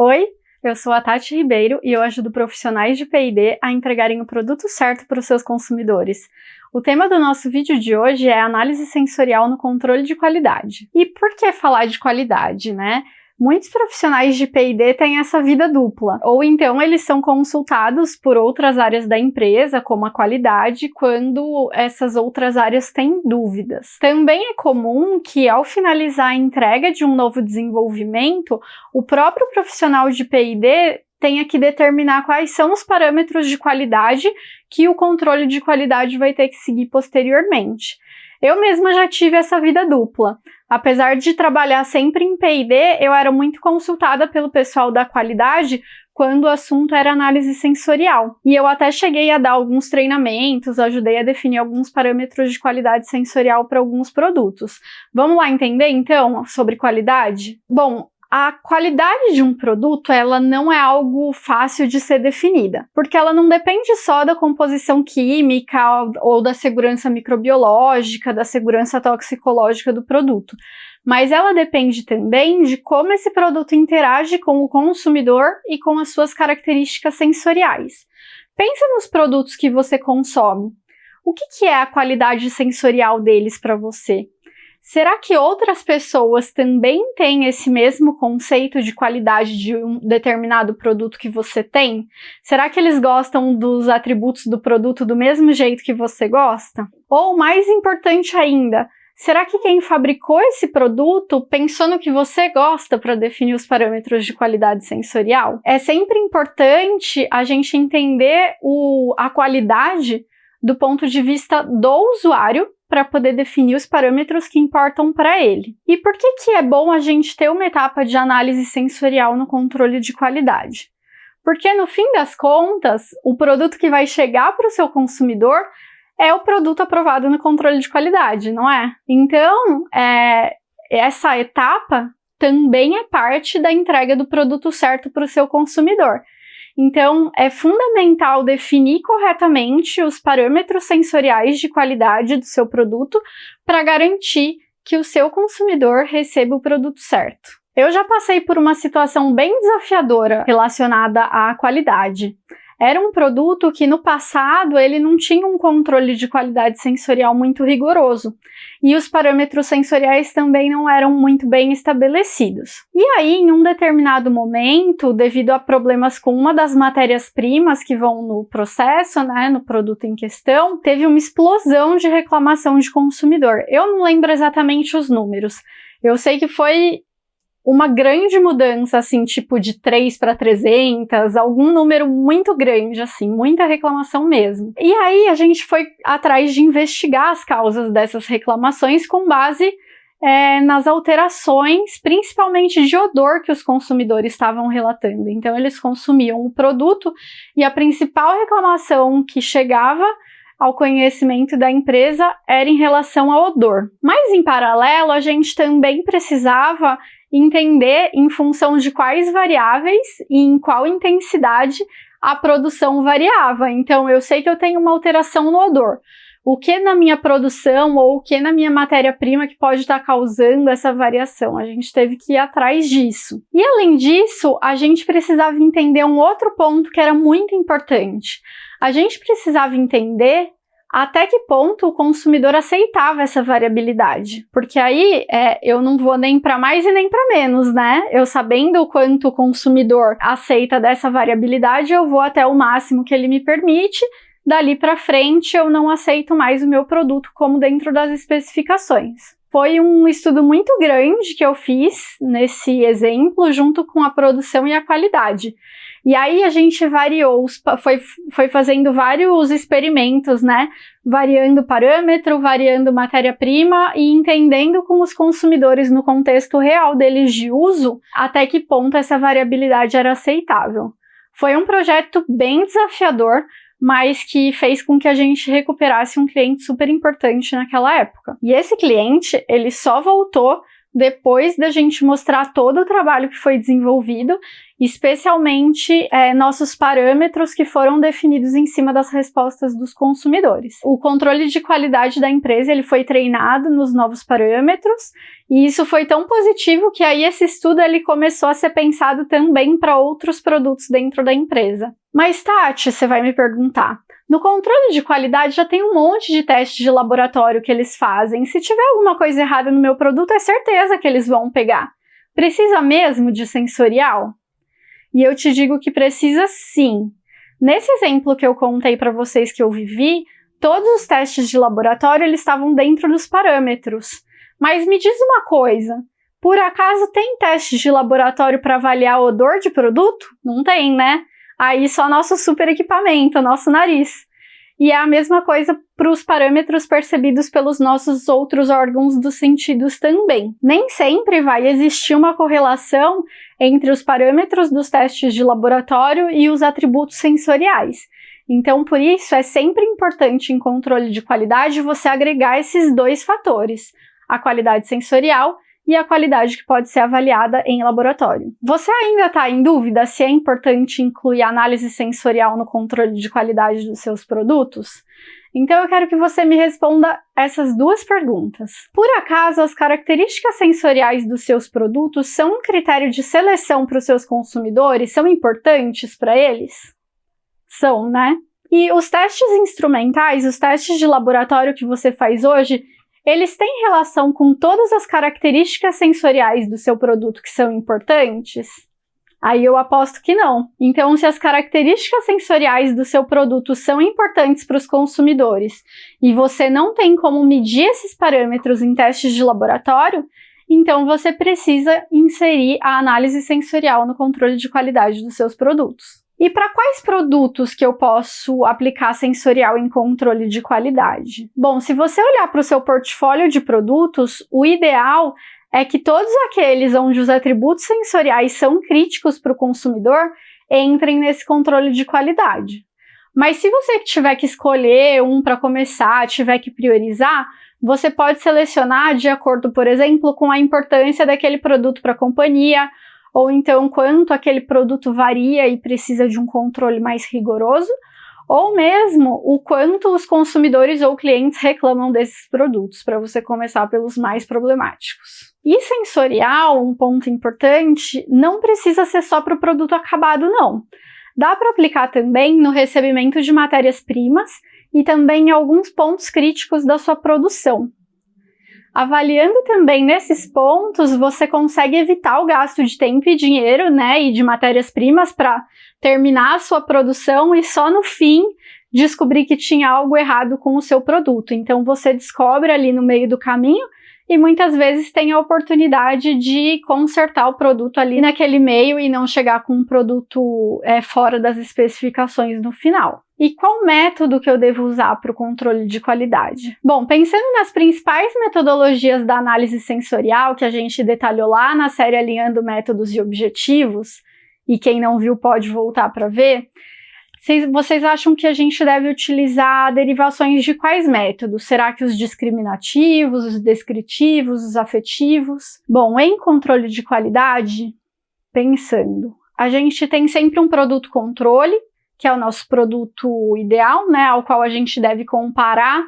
Oi, eu sou a Tati Ribeiro e eu ajudo profissionais de P&D a entregarem o produto certo para os seus consumidores. O tema do nosso vídeo de hoje é análise sensorial no controle de qualidade. E por que falar de qualidade, né? Muitos profissionais de P&D têm essa vida dupla, ou então eles são consultados por outras áreas da empresa, como a qualidade, quando essas outras áreas têm dúvidas. Também é comum que, ao finalizar a entrega de um novo desenvolvimento, o próprio profissional de P&D tenha que determinar quais são os parâmetros de qualidade que o controle de qualidade vai ter que seguir posteriormente. Eu mesma já tive essa vida dupla. Apesar de trabalhar sempre em P&D, eu era muito consultada pelo pessoal da qualidade quando o assunto era análise sensorial. E eu até cheguei a dar alguns treinamentos, ajudei a definir alguns parâmetros de qualidade sensorial para alguns produtos. Vamos lá entender, então, sobre qualidade? Bom, a qualidade de um produto, ela não é algo fácil de ser definida, porque ela não depende só da composição química ou da segurança microbiológica, da segurança toxicológica do produto, mas ela depende também de como esse produto interage com o consumidor e com as suas características sensoriais. Pensa nos produtos que você consome. O que é a qualidade sensorial deles para você? Será que outras pessoas também têm esse mesmo conceito de qualidade de um determinado produto que você tem? Será que eles gostam dos atributos do produto do mesmo jeito que você gosta? Ou, mais importante ainda, será que quem fabricou esse produto pensou no que você gosta para definir os parâmetros de qualidade sensorial? É sempre importante a gente entender a qualidade do ponto de vista do usuário, para poder definir os parâmetros que importam para ele. E por que é bom a gente ter uma etapa de análise sensorial no controle de qualidade? Porque, no fim das contas, o produto que vai chegar para o seu consumidor é o produto aprovado no controle de qualidade, não é? Então, essa etapa também é parte da entrega do produto certo para o seu consumidor. Então, é fundamental definir corretamente os parâmetros sensoriais de qualidade do seu produto para garantir que o seu consumidor receba o produto certo. Eu já passei por uma situação bem desafiadora relacionada à qualidade. Era um produto que no passado ele não tinha um controle de qualidade sensorial muito rigoroso e os parâmetros sensoriais também não eram muito bem estabelecidos. E aí, em um determinado momento, devido a problemas com uma das matérias-primas que vão no processo, né, no produto em questão, teve uma explosão de reclamação de consumidor. Eu não lembro exatamente os números. Eu sei que foi uma grande mudança, assim, tipo de 3 para 300, algum número muito grande, assim, muita reclamação mesmo. E aí a gente foi atrás de investigar as causas dessas reclamações com base nas alterações, principalmente de odor que os consumidores estavam relatando. Então eles consumiam o produto e a principal reclamação que chegava ao conhecimento da empresa era em relação ao odor. Mas em paralelo, a gente também precisava entender em função de quais variáveis e em qual intensidade a produção variava. Então, eu sei que eu tenho uma alteração no odor. O que na minha produção ou o que na minha matéria-prima que pode estar causando essa variação? A gente teve que ir atrás disso. E além disso, a gente precisava entender um outro ponto que era muito importante. A gente precisava entender até que ponto o consumidor aceitava essa variabilidade. Porque aí eu não vou nem para mais e nem para menos, né? Eu sabendo o quanto o consumidor aceita dessa variabilidade, eu vou até o máximo que ele me permite. Dali para frente, eu não aceito mais o meu produto como dentro das especificações. Foi um estudo muito grande que eu fiz nesse exemplo, junto com a produção e a qualidade. E aí a gente variou, foi fazendo vários experimentos, né? Variando parâmetro, variando matéria-prima e entendendo com os consumidores no contexto real deles de uso, até que ponto essa variabilidade era aceitável. Foi um projeto bem desafiador, mas que fez com que a gente recuperasse um cliente super importante naquela época. E esse cliente, ele só voltou depois da gente mostrar todo o trabalho que foi desenvolvido, especialmente nossos parâmetros que foram definidos em cima das respostas dos consumidores. O controle de qualidade da empresa ele foi treinado nos novos parâmetros E isso foi tão positivo que aí esse estudo ele começou a ser pensado também para outros produtos dentro da empresa. Mas Tati, você vai me perguntar, no controle de qualidade já tem um monte de testes de laboratório que eles fazem. Se tiver alguma coisa errada no meu produto, é certeza que eles vão pegar. Precisa mesmo de sensorial? E eu te digo que precisa sim. Nesse exemplo que eu contei para vocês que eu vivi, todos os testes de laboratório eles estavam dentro dos parâmetros. Mas me diz uma coisa, por acaso tem testes de laboratório para avaliar o odor de produto? Não tem, né? Aí só nosso super equipamento, nosso nariz. E é a mesma coisa para os parâmetros percebidos pelos nossos outros órgãos dos sentidos também. Nem sempre vai existir uma correlação entre os parâmetros dos testes de laboratório e os atributos sensoriais. Então, por isso, é sempre importante em controle de qualidade você agregar esses dois fatores, a qualidade sensorial e a qualidade que pode ser avaliada em laboratório. Você ainda está em dúvida se é importante incluir análise sensorial no controle de qualidade dos seus produtos? Então eu quero que você me responda essas duas perguntas. Por acaso as características sensoriais dos seus produtos são um critério de seleção para os seus consumidores? São importantes para eles? São, né? E os testes instrumentais, os testes de laboratório que você faz hoje, eles têm relação com todas as características sensoriais do seu produto que são importantes? Aí eu aposto que não. Então, se as características sensoriais do seu produto são importantes para os consumidores e você não tem como medir esses parâmetros em testes de laboratório, então você precisa inserir a análise sensorial no controle de qualidade dos seus produtos. E para quais produtos que eu posso aplicar sensorial em controle de qualidade? Bom, se você olhar para o seu portfólio de produtos, o ideal é que todos aqueles onde os atributos sensoriais são críticos para o consumidor entrem nesse controle de qualidade. Mas se você tiver que escolher um para começar, tiver que priorizar, você pode selecionar de acordo, por exemplo, com a importância daquele produto para a companhia, ou então quanto aquele produto varia e precisa de um controle mais rigoroso, ou mesmo o quanto os consumidores ou clientes reclamam desses produtos, para você começar pelos mais problemáticos. E sensorial, um ponto importante, não precisa ser só para o produto acabado, não. Dá para aplicar também no recebimento de matérias-primas e também em alguns pontos críticos da sua produção. Avaliando também nesses pontos, você consegue evitar o gasto de tempo e dinheiro, né, e de matérias-primas para terminar a sua produção e só no fim descobrir que tinha algo errado com o seu produto. Então você descobre ali no meio do caminho e muitas vezes tem a oportunidade de consertar o produto ali naquele meio e não chegar com um produto fora das especificações no final. E qual método que eu devo usar para o controle de qualidade? Bom, pensando nas principais metodologias da análise sensorial que a gente detalhou lá na série Alinhando Métodos e Objetivos, e quem não viu pode voltar para ver, vocês acham que a gente deve utilizar derivações de quais métodos? Será que os discriminativos, os descritivos, os afetivos? Bom, em controle de qualidade, pensando, a gente tem sempre um produto controle, que é o nosso produto ideal, né, ao qual a gente deve comparar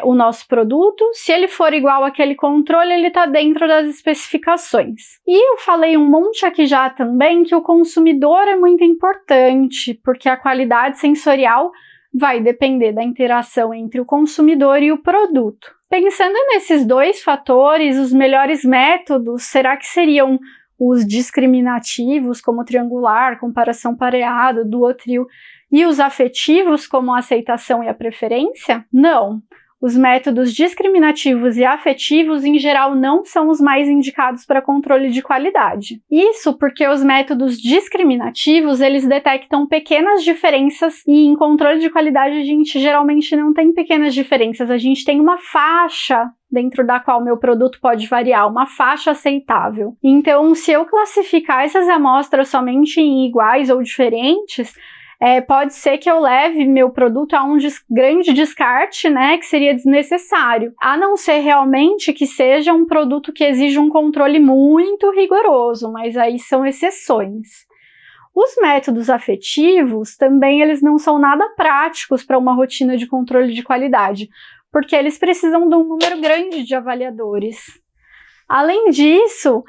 o nosso produto. Se ele for igual àquele controle, ele está dentro das especificações. E eu falei um monte aqui já também que o consumidor é muito importante, porque a qualidade sensorial vai depender da interação entre o consumidor e o produto. Pensando nesses dois fatores, os melhores métodos, será que seriam os discriminativos, como triangular, comparação pareada, duotril, e os afetivos, como a aceitação e a preferência? Não. Os métodos discriminativos e afetivos, em geral, não são os mais indicados para controle de qualidade. Isso porque os métodos discriminativos, eles detectam pequenas diferenças e em controle de qualidade a gente geralmente não tem pequenas diferenças, a gente tem uma faixa dentro da qual meu produto pode variar, uma faixa aceitável. Então, se eu classificar essas amostras somente em iguais ou diferentes, pode ser que eu leve meu produto a um grande descarte, né, que seria desnecessário, a não ser realmente que seja um produto que exija um controle muito rigoroso, mas aí são exceções. Os métodos afetivos também eles não são nada práticos para uma rotina de controle de qualidade, porque eles precisam de um número grande de avaliadores. Além disso,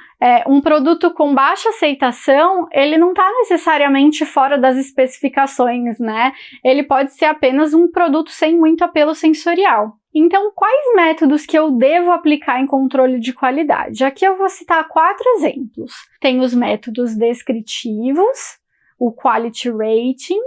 um produto com baixa aceitação, ele não está necessariamente fora das especificações, né? Ele pode ser apenas um produto sem muito apelo sensorial. Então, quais métodos que eu devo aplicar em controle de qualidade? Aqui eu vou citar 4 exemplos. Tem os métodos descritivos, o quality rating,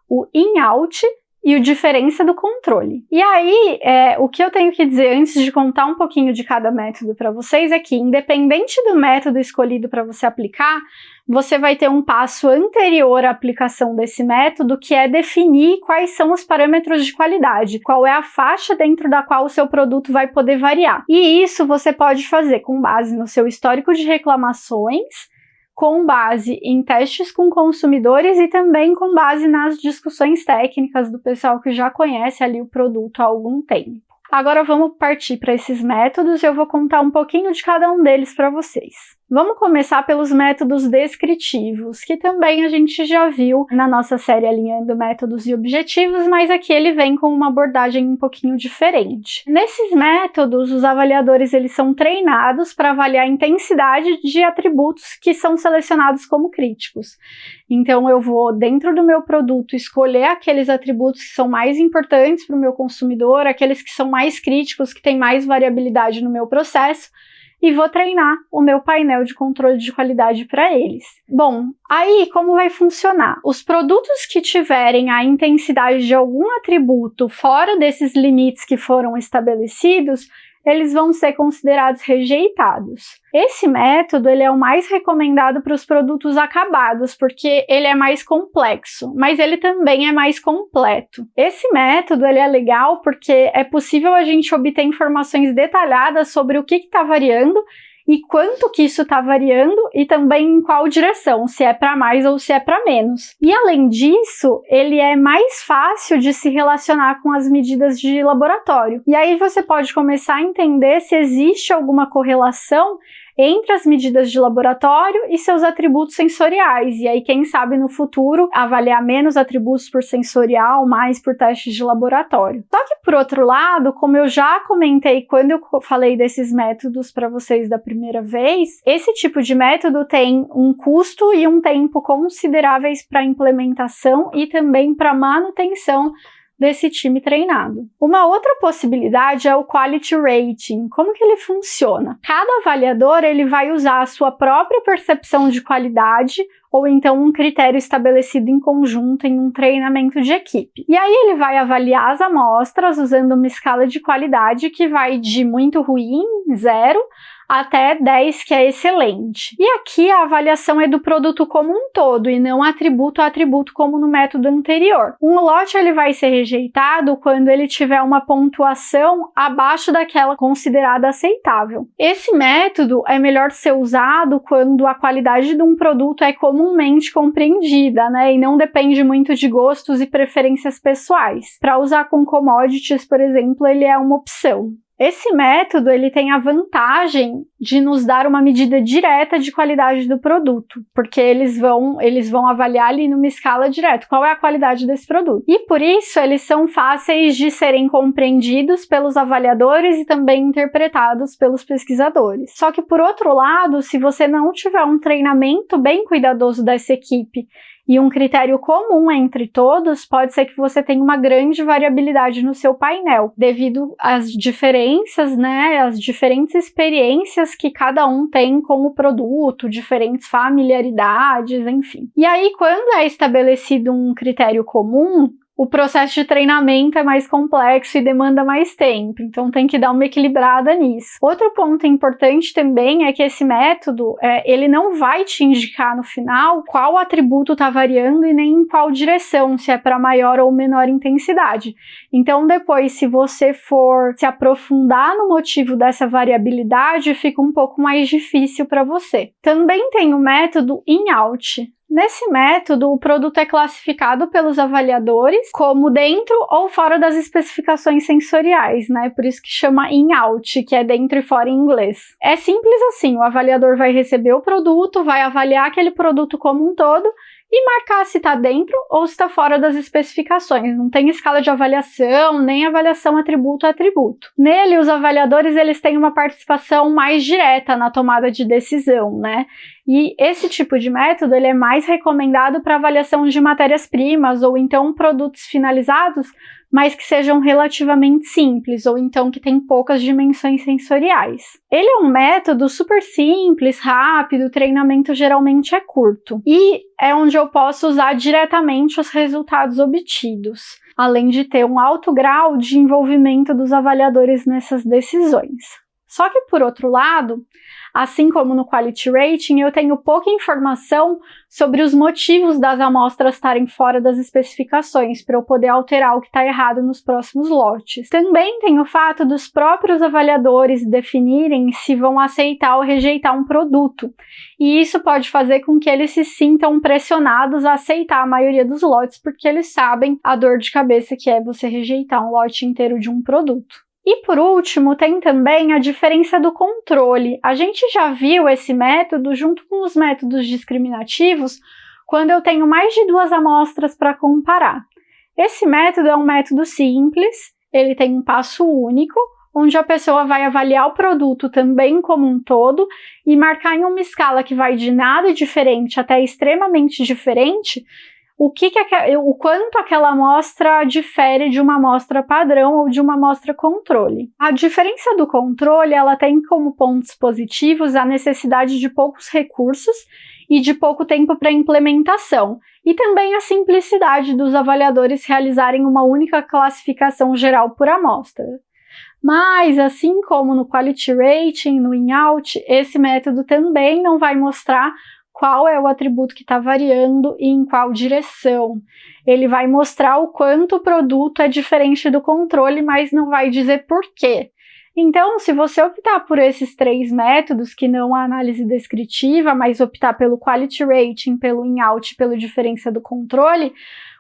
o in-out e o diferença do controle. E aí, o que eu tenho que dizer antes de contar um pouquinho de cada método para vocês é que, independente do método escolhido para você aplicar, você vai ter um passo anterior à aplicação desse método, que é definir quais são os parâmetros de qualidade, qual é a faixa dentro da qual o seu produto vai poder variar. E isso você pode fazer com base no seu histórico de reclamações, com base em testes com consumidores e também com base nas discussões técnicas do pessoal que já conhece ali o produto há algum tempo. Agora vamos partir para esses métodos e eu vou contar um pouquinho de cada um deles para vocês. Vamos começar pelos métodos descritivos, que também a gente já viu na nossa série Alinhando Métodos e Objetivos, mas aqui ele vem com uma abordagem um pouquinho diferente. Nesses métodos, os avaliadores eles são treinados para avaliar a intensidade de atributos que são selecionados como críticos. Então eu vou, dentro do meu produto, escolher aqueles atributos que são mais importantes para o meu consumidor, aqueles que são mais críticos, que têm mais variabilidade no meu processo, e vou treinar o meu painel de controle de qualidade para eles. Bom, aí como vai funcionar? Os produtos que tiverem a intensidade de algum atributo fora desses limites que foram estabelecidos, eles vão ser considerados rejeitados. Esse método ele é o mais recomendado para os produtos acabados, porque ele é mais complexo, mas ele também é mais completo. Esse método ele é legal porque é possível a gente obter informações detalhadas sobre o que está variando e quanto que isso está variando e também em qual direção, se é para mais ou se é para menos. E além disso, ele é mais fácil de se relacionar com as medidas de laboratório. E aí você pode começar a entender se existe alguma correlação entre as medidas de laboratório e seus atributos sensoriais, e aí quem sabe no futuro avaliar menos atributos por sensorial, mais por testes de laboratório. Só que por outro lado, como eu já comentei quando eu falei desses métodos para vocês da primeira vez, esse tipo de método tem um custo e um tempo consideráveis para implementação e também para manutenção desse time treinado. Uma outra possibilidade é o Quality Rating. Como que ele funciona? Cada avaliador ele vai usar a sua própria percepção de qualidade ou então um critério estabelecido em conjunto em um treinamento de equipe. E aí ele vai avaliar as amostras usando uma escala de qualidade que vai de muito ruim, 0, até 10, que é excelente. E aqui a avaliação é do produto como um todo e não atributo a atributo como no método anterior. Um lote ele vai ser rejeitado quando ele tiver uma pontuação abaixo daquela considerada aceitável. Esse método é melhor ser usado quando a qualidade de um produto é comumente compreendida, né, e não depende muito de gostos e preferências pessoais. Para usar com commodities, por exemplo, ele é uma opção. Esse método ele tem a vantagem de nos dar uma medida direta de qualidade do produto, porque eles vão avaliar ali numa escala direta qual é a qualidade desse produto. E por isso eles são fáceis de serem compreendidos pelos avaliadores e também interpretados pelos pesquisadores. Só que por outro lado, se você não tiver um treinamento bem cuidadoso dessa equipe e um critério comum entre todos, pode ser que você tenha uma grande variabilidade no seu painel, devido às diferenças, né, às diferentes experiências que cada um tem com o produto, diferentes familiaridades, enfim. E aí, quando é estabelecido um critério comum, o processo de treinamento é mais complexo e demanda mais tempo, então tem que dar uma equilibrada nisso. Outro ponto importante também é que esse método, ele não vai te indicar no final qual atributo está variando e nem em qual direção, se é para maior ou menor intensidade. Então depois, se você for se aprofundar no motivo dessa variabilidade, fica um pouco mais difícil para você. Também tem o método in-out. Nesse método, o produto é classificado pelos avaliadores como dentro ou fora das especificações sensoriais, né? Por isso que chama in-out, que é dentro e fora em inglês. É simples assim, o avaliador vai receber o produto, vai avaliar aquele produto como um todo e marcar se está dentro ou se está fora das especificações. Não tem escala de avaliação, nem avaliação atributo a atributo. Nele, os avaliadores eles têm uma participação mais direta na tomada de decisão, né? E esse tipo de método ele é mais recomendado para avaliação de matérias-primas ou então produtos finalizados, mas que sejam relativamente simples, ou então que tem poucas dimensões sensoriais. Ele é um método super simples, rápido, o treinamento geralmente é curto, e é onde eu posso usar diretamente os resultados obtidos, além de ter um alto grau de envolvimento dos avaliadores nessas decisões. Só que, por outro lado, assim como no Quality Rating, eu tenho pouca informação sobre os motivos das amostras estarem fora das especificações, para eu poder alterar o que está errado nos próximos lotes. Também tem o fato dos próprios avaliadores definirem se vão aceitar ou rejeitar um produto, e isso pode fazer com que eles se sintam pressionados a aceitar a maioria dos lotes, porque eles sabem a dor de cabeça que é você rejeitar um lote inteiro de um produto. E por último, tem também a diferença do controle. A gente já viu esse método junto com os métodos discriminativos quando eu tenho mais de 2 amostras para comparar. Esse método é um método simples, ele tem um passo único, onde a pessoa vai avaliar o produto também como um todo e marcar em uma escala que vai de nada diferente até extremamente diferente o quanto aquela amostra difere de uma amostra padrão ou de uma amostra controle. A diferença do controle, ela tem como pontos positivos a necessidade de poucos recursos e de pouco tempo para implementação, e também a simplicidade dos avaliadores realizarem uma única classificação geral por amostra. Mas, assim como no Quality Rating, no In-Out, esse método também não vai mostrar qual é o atributo que está variando e em qual direção. Ele vai mostrar o quanto o produto é diferente do controle, mas não vai dizer por quê. Então, se você optar por esses 3 métodos, que não a análise descritiva, mas optar pelo Quality Rating, pelo In-Out, pela diferença do controle,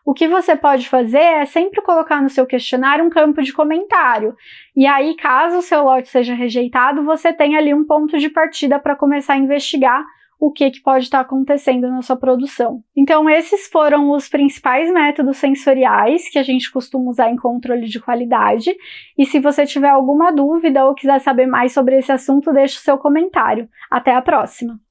o que você pode fazer é sempre colocar no seu questionário um campo de comentário. E aí, caso o seu lote seja rejeitado, você tem ali um ponto de partida para começar a investigar o que pode estar acontecendo na sua produção. Então, esses foram os principais métodos sensoriais que a gente costuma usar em controle de qualidade. E se você tiver alguma dúvida ou quiser saber mais sobre esse assunto, deixe o seu comentário. Até a próxima!